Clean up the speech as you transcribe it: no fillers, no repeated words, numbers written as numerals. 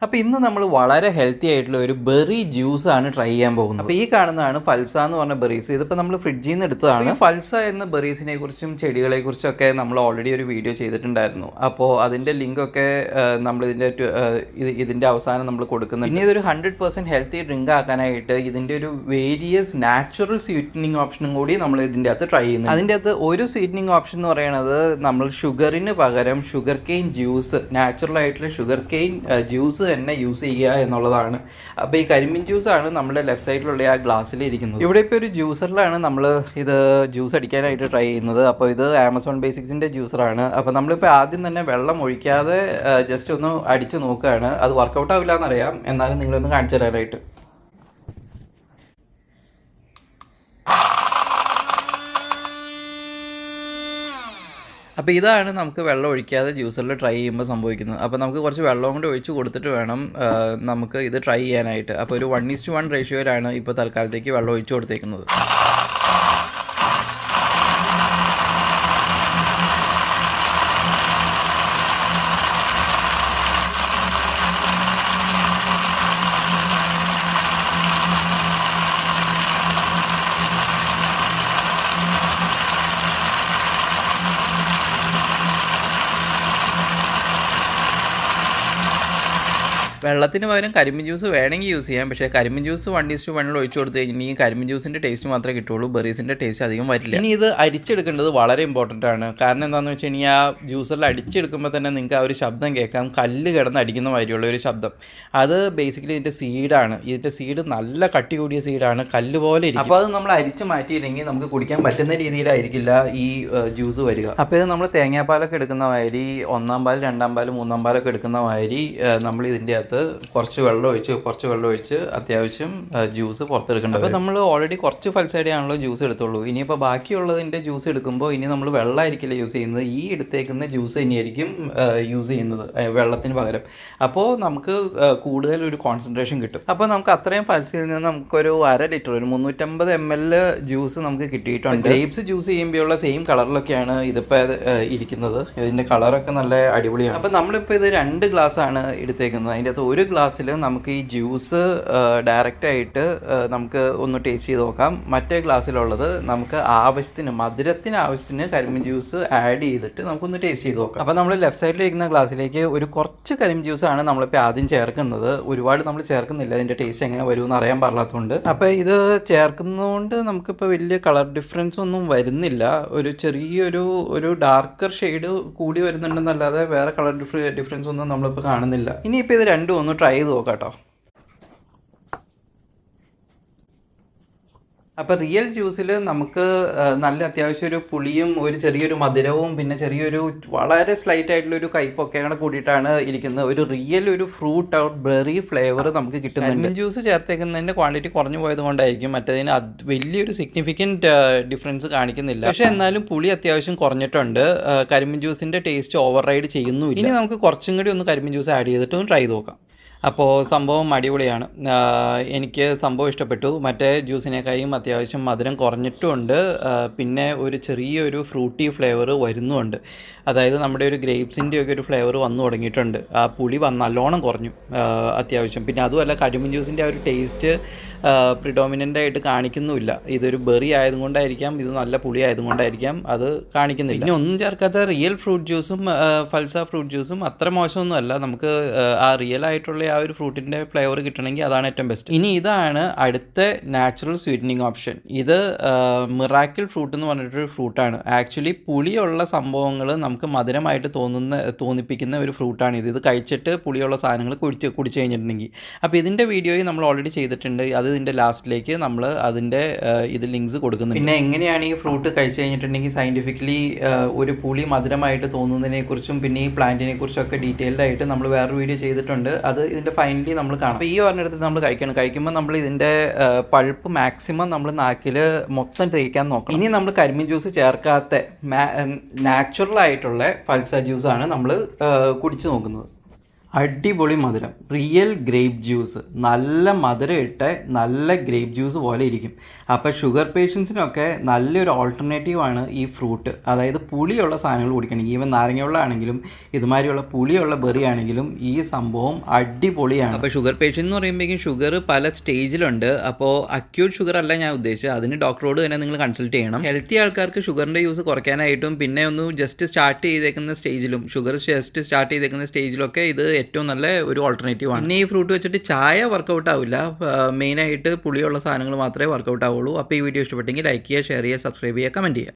അപ്പോൾ ഇന്ന് നമ്മൾ വളരെ ഹെൽത്തി ആയിട്ടുള്ള ഒരു ബെറി ജ്യൂസാണ് ട്രൈ ചെയ്യാൻ പോകുന്നത്. അപ്പോൾ ഈ കാണുന്നതാണ് ഫൽസ എന്ന് പറഞ്ഞ ബെറീസ്. ഇതിപ്പോൾ നമ്മൾ ഫ്രിഡ്ജിൽ നിന്ന് എടുത്തതാണ്. ഫൽസ എന്ന ബെറീസിനെ കുറിച്ചും ചെടികളെ കുറിച്ചൊക്കെ നമ്മൾ ഓൾറെഡി ഒരു വീഡിയോ ചെയ്തിട്ടുണ്ടായിരുന്നു. അപ്പോൾ അതിൻ്റെ ലിങ്കൊക്കെ നമ്മൾ ഇതിൻ്റെ അവസാനം നമ്മൾ കൊടുക്കുന്നുണ്ട്. ഇനി ഇതൊരു 100% ഹെൽത്തി ഡ്രിങ്ക് ആക്കാനായിട്ട് ഇതിൻ്റെ ഒരു വേരിയസ് നാച്ചുറൽ സ്വീറ്റനിങ് ഓപ്ഷനും കൂടി നമ്മൾ ഇതിൻ്റെ അകത്ത് ട്രൈ ചെയ്യുന്നത്. അതിൻ്റെ അകത്ത് ഒരു സ്വീറ്റനിങ് ഓപ്ഷൻ എന്ന് പറയുന്നത് നമ്മൾ ഷുഗറിന് പകരം ഷുഗർ കെയിൻ ജ്യൂസ്, നാച്ചുറൽ ആയിട്ടുള്ള ഷുഗർ കെയിൻ ജ്യൂസ് തന്നെ യൂസ് ചെയ്യുക എന്നുള്ളതാണ്. അപ്പോൾ ഈ കരിമ്പിൻ ജ്യൂസാണ് നമ്മുടെ ലെഫ്റ്റ് സൈഡിലുള്ള ആ ഗ്ലാസ്സിൽ ഇരിക്കുന്നത്. ഇവിടെ ഇപ്പോൾ ഒരു ജ്യൂസറിലാണ് നമ്മൾ ഇത് ജ്യൂസ് അടിക്കാനായിട്ട് ട്രൈ ചെയ്യുന്നത്. അപ്പോൾ ഇത് ആമസോൺ ബേസിക്സിൻ്റെ ജ്യൂസറാണ്. അപ്പോൾ നമ്മളിപ്പോൾ ആദ്യം തന്നെ വെള്ളം ഒഴിക്കാതെ ജസ്റ്റ് ഒന്ന് അടിച്ച് നോക്കുകയാണ്. അത് വർക്കൗട്ട് ആവില്ല എന്നറിയാം, എന്നാലും നിങ്ങളൊന്ന് കാണിച്ചു തരാനായിട്ട്. അപ്പോൾ ഇതാണ് നമുക്ക് വെള്ളം ഒഴിക്കാതെ ജ്യൂസറിൽ ട്രൈ ചെയ്യുമ്പോൾ സംഭവിക്കുന്നത്. അപ്പോൾ നമുക്ക് കുറച്ച് വെള്ളം കൊണ്ട് ഒഴിച്ച് കൊടുത്തിട്ട് വേണം നമുക്ക് ഇത് ട്രൈ ചെയ്യാനായിട്ട്. അപ്പോൾ ഒരു 1:1 റേഷ്യോയിലാണ് ഇപ്പോൾ തൽക്കാലത്തേക്ക് വെള്ളം ഒഴിച്ച് കൊടുത്തേക്കുന്നത്. വെള്ളത്തിന് പകരം കരിമ്പിൻ ജ്യൂസ് വേണമെങ്കിൽ യൂസ് ചെയ്യാം. പക്ഷേ കരിമ്പിൻ ജ്യൂസ് 1:1 ഒഴിച്ച് കൊടുത്ത് കഴിഞ്ഞിട്ടുണ്ടെങ്കിൽ കരിമ്പിൻ ജ്യൂസിൻ്റെ ടേസ്റ്റ് മാത്രമേ കിട്ടുള്ളൂ, ബെറീസിൻ്റെ ടേസ്റ്റ് അധികം വരില്ല. ഇനി ഇത് അരിച്ചെടുക്കേണ്ടത് വളരെ ഇമ്പോർട്ടൻ്റ് ആണ്. കാരണം എന്താണെന്ന് വെച്ച് കഴിഞ്ഞാൽ ആ ജ്യൂസറിൽ അടിച്ചെടുക്കുമ്പോൾ തന്നെ നിങ്ങൾക്ക് ആ ഒരു ശബ്ദം കേൾക്കാം, കല്ല് കിടന്ന് അടിക്കുന്ന മാതിരിയുള്ള ഒരു ശബ്ദം. അത് ബേസിക്കലി ഇതിൻ്റെ സീഡാണ്. ഇതിൻ്റെ സീഡ് നല്ല കട്ടി കൂടിയ സീഡാണ്, കല്ല് പോലെ ഇരിക്കും. അപ്പോൾ അത് നമ്മൾ അരിച്ച് മാറ്റിയില്ലെങ്കിൽ നമുക്ക് കുടിക്കാൻ പറ്റുന്ന രീതിയിലായിരിക്കില്ല ഈ ജ്യൂസ് വരിക. അപ്പോൾ ഇത് നമ്മൾ തേങ്ങാപ്പാലൊക്കെ എടുക്കുന്ന മാതിരി 1-ാം പാൽ 2-ാം പാൽ 3-ാം പാലൊക്കെ എടുക്കുന്ന മാതിരി നമ്മൾ ഇതിൻ്റെ അകത്ത് കുറച്ച് വെള്ളം ഒഴിച്ച് അത്യാവശ്യം ജ്യൂസ് പുറത്തെടുക്കേണ്ടത്. അപ്പോൾ നമ്മൾ ഓൾറെഡി കുറച്ച് ഫൽസൈഡിയാണല്ലോ ജ്യൂസ് എടുത്തുള്ളൂ. ഇനിയിപ്പോൾ ബാക്കിയുള്ളതിൻ്റെ ജ്യൂസ് എടുക്കുമ്പോൾ ഇനി നമ്മൾ വെള്ളമായിരിക്കില്ല യൂസ് ചെയ്യുന്നത്, ഈ എടുത്തേക്കുന്ന ജ്യൂസ് തന്നെയായിരിക്കും യൂസ് ചെയ്യുന്നത് വെള്ളത്തിന് പകരം. അപ്പോൾ നമുക്ക് കൂടുതൽ ഒരു കോൺസെൻട്രേഷൻ കിട്ടും. അപ്പോൾ നമുക്ക് അത്രയും ഫൽസയിൽ നിന്ന് നമുക്കൊരു 1/2 ലിറ്റർ, ഒരു 350 ml ജ്യൂസ് നമുക്ക് കിട്ടിയിട്ടുണ്ട്. ഗ്രേപ്സ് ജ്യൂസ് ചെയ്യുമ്പോഴുള്ള സെയിം കളറിലൊക്കെയാണ് ഇതിപ്പോൾ ഇരിക്കുന്നത്. ഇതിൻ്റെ കളറൊക്കെ നല്ല അടിപൊളിയാണ്. അപ്പോൾ നമ്മളിപ്പോൾ ഇത് 2 ഗ്ലാസ്സാണ് എടുത്തേക്കുന്നത്. അതിൻ്റെ അകത്ത് ഒരു ഗ്ലാസ്സിൽ നമുക്ക് ഈ ജ്യൂസ് ഡയറക്റ്റായിട്ട് നമുക്ക് ഒന്ന് ടേസ്റ്റ് ചെയ്ത് നോക്കാം. മറ്റേ ഗ്ലാസ്സിലുള്ളത് നമുക്ക് ആവശ്യത്തിന്, മധുരത്തിന് ആവശ്യത്തിന് കരിമ്പിൻ ജ്യൂസ് ആഡ് ചെയ്തിട്ട് നമുക്കൊന്ന് ടേസ്റ്റ് ചെയ്ത് നോക്കാം. അപ്പോൾ നമ്മൾ ലെഫ്റ്റ് സൈഡിലിരിക്കുന്ന ഗ്ലാസ്സിലേക്ക് ഒരു കുറച്ച് കരിമ്പിൻ ജ്യൂസാണ് നമ്മളിപ്പോൾ ആദ്യം ചേർക്കുന്നത്. ഒരുപാട് നമ്മൾ ചേർക്കുന്നില്ല, അതിൻ്റെ ടേസ്റ്റ് എങ്ങനെ വരുമെന്ന് അറിയാൻ പാടില്ലാത്തതുകൊണ്ട്. അപ്പോൾ ഇത് ചേർക്കുന്നതുകൊണ്ട് നമുക്കിപ്പോൾ വലിയ കളർ ഡിഫറൻസ് ഒന്നും വരുന്നില്ല. ഒരു ചെറിയൊരു ഡാർക്കർ ഷെയ്ഡ് കൂടി വരുന്നുണ്ടെന്നല്ലാതെ വേറെ കളർ ഡിഫറൻസ് ഒന്നും നമ്മളിപ്പോൾ കാണുന്നില്ല. ഇനിയിപ്പോൾ ഇത് രണ്ടും ഒന്ന് ട്രൈ ചെയ്ത് നോക്കാം കേട്ടോ. അപ്പോൾ റിയൽ ജ്യൂസിൽ നമുക്ക് നല്ല അത്യാവശ്യം ഒരു പുളിയും ഒരു ചെറിയൊരു മധുരവും പിന്നെ ചെറിയൊരു വളരെ സ്ലൈറ്റ് ആയിട്ടുള്ളൊരു കയ്പൊക്കെ കൂടിയിട്ടാണ് ഇരിക്കുന്നത്. ഒരു ഫ്രൂട്ട് ഔട്ട് ബെറി ഫ്ലേവർ നമുക്ക് കിട്ടുന്നുണ്ട്. ജ്യൂസ് ചേർത്തേക്കുന്നതിൻ്റെ ക്വാണ്ടിറ്റി കുറഞ്ഞു പോയത് കൊണ്ടായിരിക്കും മറ്റേതിന് വലിയൊരു സിഗ്നിഫിക്കൻറ്റ് ഡിഫറൻസ് കാണിക്കുന്നില്ല. പക്ഷേ എന്നാലും പുളി അത്യാവശ്യം കുറഞ്ഞിട്ടുണ്ട്. കരിമ്പിൻ ജ്യൂസിൻ്റെ ടേസ്റ്റ് ഓവർ റൈഡ് ചെയ്യുന്നുമില്ല. ഇനി നമുക്ക് കുറച്ചും കൂടി ഒന്ന് കരിമ്പിൻ ജ്യൂസ് ആഡ് ചെയ്തിട്ട് ഒന്ന് ട്രൈ ചെയ്ത് നോക്കാം. അപ്പോൾ സംഭവം അടിപൊളിയാണ്. എനിക്ക് സംഭവം ഇഷ്ടപ്പെട്ടു. മറ്റേ ജ്യൂസിനേക്കാളും അത്യാവശ്യം മധുരം കുറഞ്ഞിട്ടുമുണ്ട്. പിന്നെ ഒരു ചെറിയൊരു ഫ്രൂട്ടി ഫ്ലേവർ വരുന്നുമുണ്ട്. അതായത് നമ്മുടെ ഒരു ഗ്രേപ്സിൻ്റെ ഒക്കെ ഒരു ഫ്ലേവർ വന്നു തുടങ്ങിയിട്ടുണ്ട്. ആ പുളി നല്ലോണം കുറഞ്ഞു അത്യാവശ്യം. പിന്നെ അതുമല്ല കരിമ്പിൻ ജ്യൂസിൻ്റെ ആ ഒരു ടേസ്റ്റ് പ്രിഡോമിനൻ്റ് ആയിട്ട് കാണിക്കുന്നുമില്ല. ഇതൊരു ബെറി ആയതുകൊണ്ടായിരിക്കാം, ഇത് നല്ല പുളി ആയതുകൊണ്ടായിരിക്കാം അത് കാണിക്കുന്നില്ല. പിന്നെ ഒന്നും ചേർക്കാത്ത റിയൽ ഫ്രൂട്ട് ജ്യൂസും ഫൽസ ഫ്രൂട്ട് ജ്യൂസും അത്ര മോശമൊന്നുമല്ല. നമുക്ക് ആ റിയൽ ആയിട്ടുള്ള ആ ഒരു ഫ്രൂട്ടിൻ്റെ ഫ്ലേവർ കിട്ടണമെങ്കിൽ അതാണ് ഏറ്റവും ബെസ്റ്റ്. ഇനി ഇതാണ് അടുത്ത നാച്ചുറൽ സ്വീറ്റനിങ് ഓപ്ഷൻ. ഇത് മിറാക്കിൾ ഫ്രൂട്ട് എന്ന് പറഞ്ഞിട്ടൊരു ഫ്രൂട്ടാണ്. ആക്ച്വലി പുളിയുള്ള സംഭവങ്ങൾ നമുക്ക് മധുരമായിട്ട് തോന്നിപ്പിക്കുന്ന ഒരു ഫ്രൂട്ടാണ് ഇത്. ഇത് കഴിച്ചിട്ട് പുളിയുള്ള സാധനങ്ങൾ കുടിച്ചു കഴിഞ്ഞിട്ടുണ്ടെങ്കിൽ. അപ്പോൾ ഇതിൻ്റെ വീഡിയോയും നമ്മൾ ഓൾറെഡി ചെയ്തിട്ടുണ്ട്. അത് ഇതിൻ്റെ ലാസ്റ്റിലേക്ക് നമ്മൾ അതിൻ്റെ ഇത് ലിങ്ക്സ് കൊടുക്കുന്നുണ്ട്. പിന്നെ എങ്ങനെയാണ് ഈ ഫ്രൂട്ട് കഴിച്ചു കഴിഞ്ഞിട്ടുണ്ടെങ്കിൽ സയൻറ്റിഫിക്കലി ഒരു പുളി മധുരമായിട്ട് തോന്നുന്നതിനെക്കുറിച്ചും പിന്നെ ഈ പ്ലാന്റിനെ കുറിച്ചൊക്കെ ഡീറ്റെയിൽഡ് ആയിട്ട് നമ്മൾ വേറൊരു വീഡിയോ ചെയ്തിട്ടുണ്ട്. അത് ഇതിൻ്റെ ഫൈനലി നമ്മൾ കാണാം. അപ്പോൾ ഈ ഒരെണ്ണത്തിൽ നമ്മൾ കഴിക്കുമ്പോൾ നമ്മൾ ഇതിൻ്റെ പൾപ്പ് മാക്സിമം നമ്മൾ നാക്കിൽ മൊത്തം തേക്കാൻ നോക്കണം. ഇനി നമ്മൾ കരിമ്പിൻ ജ്യൂസ് ചേർക്കാത്ത നാച്ചുറൽ ആയിട്ടുള്ള ഫൽസ ജ്യൂസാണ് നമ്മൾ കുടിച്ച് നോക്കുന്നത്. അടിപൊളി മധുരം, റിയൽ ഗ്രേപ്പ് ജ്യൂസ്, നല്ല മധുരം ഇട്ട് നല്ല ഗ്രേപ്പ് ജ്യൂസ് പോലെ ഇരിക്കും. അപ്പോൾ ഷുഗർ പേഷ്യൻസിനൊക്കെ നല്ലൊരു ഓൾട്ടർനേറ്റീവാണ് ഈ ഫ്രൂട്ട്. അതായത് പുളിയുള്ള സാധനങ്ങൾ കുടിക്കണമെങ്കിൽ, ഈവൻ നാരങ്ങ വെള്ളമാണെങ്കിലും ഇതുമാതിരിയുള്ള പുളിയുള്ള ബെറി ആണെങ്കിലും ഈ സംഭവം അടിപൊളിയാണ്. അപ്പോൾ ഷുഗർ പേഷ്യൻ്റ് എന്ന് പറയുമ്പോഴേക്കും ഷുഗർ പല സ്റ്റേജിലുണ്ട്. അപ്പോൾ അക്യൂട്ട് ഷുഗർ അല്ല ഞാൻ ഉദ്ദേശിച്ചത്, അതിന് ഡോക്ടറോട് തന്നെ നിങ്ങൾ കൺസൾട്ട് ചെയ്യണം. ഹെൽത്തി ആൾക്കാർക്ക് ഷുഗറിൻ്റെ യൂസ് കുറയ്ക്കാനായിട്ടും പിന്നെ ഒന്ന് ജസ്റ്റ് സ്റ്റാർട്ട് ചെയ്തേക്കുന്ന സ്റ്റേജിലും, ഷുഗർ ജസ്റ്റ് സ്റ്റാർട്ട് ചെയ്തേക്കുന്ന സ്റ്റേജിലൊക്കെ ഇത് ഏറ്റവും നല്ല ഒരു ഓൾട്ടർനേറ്റീവാണ്. പിന്നെ ഈ ഫ്രൂട്ട് വെച്ചിട്ട് ചായ വർക്കൗട്ട് ആവില്ല, മെയിനായിട്ട് പുളിയുള്ള സാധനങ്ങൾ മാത്രമേ വർക്കൗട്ട് ആവുള്ളൂ. അപ്പോൾ ഈ വീഡിയോ ഇഷ്ടപ്പെട്ടെങ്കിൽ ലൈക്ക് ചെയ്യുക, ഷെയർ ചെയ്യുക, സബ്സ്ക്രൈബ് ചെയ്യുക, കമൻറ്റ് ചെയ്യുക.